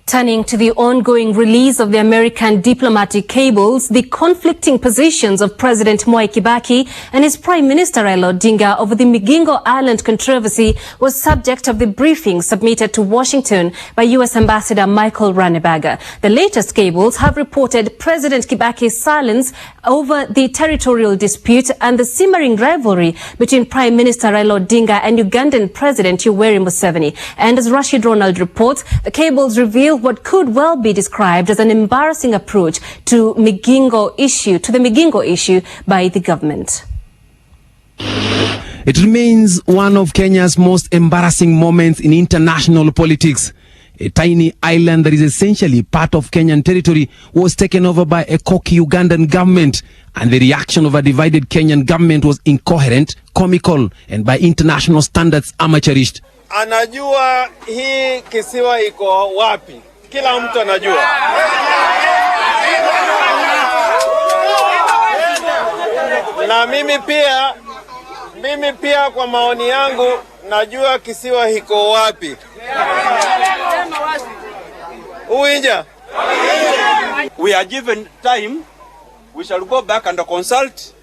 Turning to the ongoing release of the American diplomatic cables, the conflicting positions of President Mwai Kibaki and his Prime Minister Raila Odinga over the Migingo Island controversy was subject of the briefing submitted to Washington by U.S. Ambassador Michael Ranneberger. The latest cables have reported President Kibaki's silence over the territorial dispute and the simmering rivalry between Prime Minister Raila Odinga and Ugandan President Yoweri Museveni. And as Rashid Ronald reports, the cables reveal what could well be described as an embarrassing approach to the Migingo issue by the government. It remains one of Kenya's most embarrassing moments in international politics. A tiny island that is essentially part of Kenyan territory was taken over by a cocky Ugandan government, and the reaction of a divided Kenyan government was incoherent, comical, and by international standards amateurish. Anajua hii kisiwa iko wapi? Kila mtu anajua. Na mimi pia kwa maoni yangu najua kisiwa hiko wapi. Uwinja. We are given time. We shall go back and consult.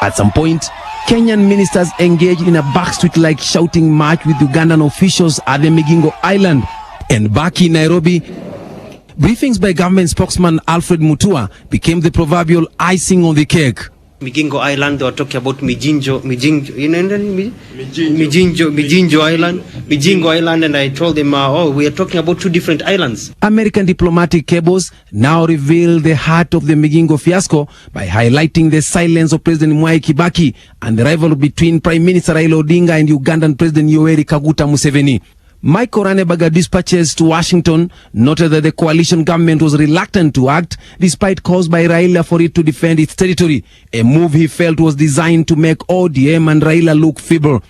At some point, Kenyan ministers engaged in a backstreet-like shouting match with Ugandan officials at the Migingo Island. And back in Nairobi, briefings by government spokesman Alfred Mutua became the proverbial icing on the cake. Migingo Island, they were talking about Mijingo Island, and I told them, we are talking about two different islands. American diplomatic cables now reveal the heart of the Migingo fiasco by highlighting the silence of President Mwai Kibaki and the rivalry between Prime Minister Raila Odinga and Ugandan President Yoweri Kaguta Museveni. Michael Ranneberger dispatches to Washington noted that the coalition government was reluctant to act despite calls by Raila for it to defend its territory, a move he felt was designed to make ODM and Raila look feeble.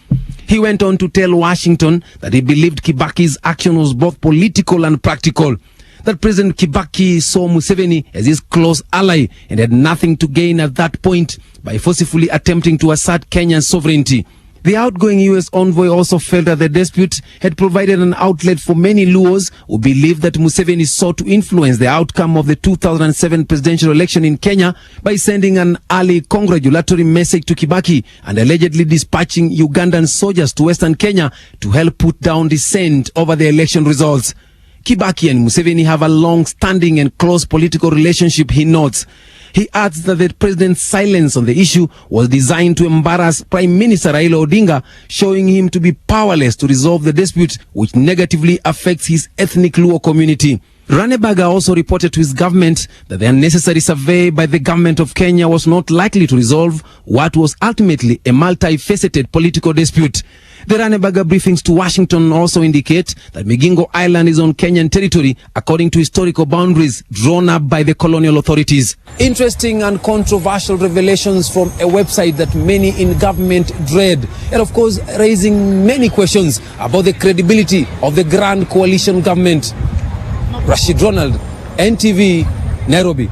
He went on to tell Washington that he believed Kibaki's action was both political and practical, that President Kibaki saw Museveni as his close ally and had nothing to gain at that point by forcefully attempting to assert Kenya's sovereignty. The outgoing U.S. envoy also felt that the dispute had provided an outlet for many Luos who believed that Museveni sought to influence the outcome of the 2007 presidential election in Kenya by sending an early congratulatory message to Kibaki and allegedly dispatching Ugandan soldiers to Western Kenya to help put down dissent over the election results. Kibaki and Museveni have a long-standing and close political relationship, he notes. He adds that the president's silence on the issue was designed to embarrass Prime Minister Raila Odinga, showing him to be powerless to resolve the dispute, which negatively affects his ethnic Luo community. Ranneberger also reported to his government that the unnecessary survey by the government of Kenya was not likely to resolve what was ultimately a multifaceted political dispute. The Ranneberger briefings to Washington also indicate that Migingo Island is on Kenyan territory according to historical boundaries drawn up by the colonial authorities. Interesting and controversial revelations from a website that many in government dread, and of course raising many questions about the credibility of the Grand Coalition government. Rashid Ronald, NTV, Nairobi.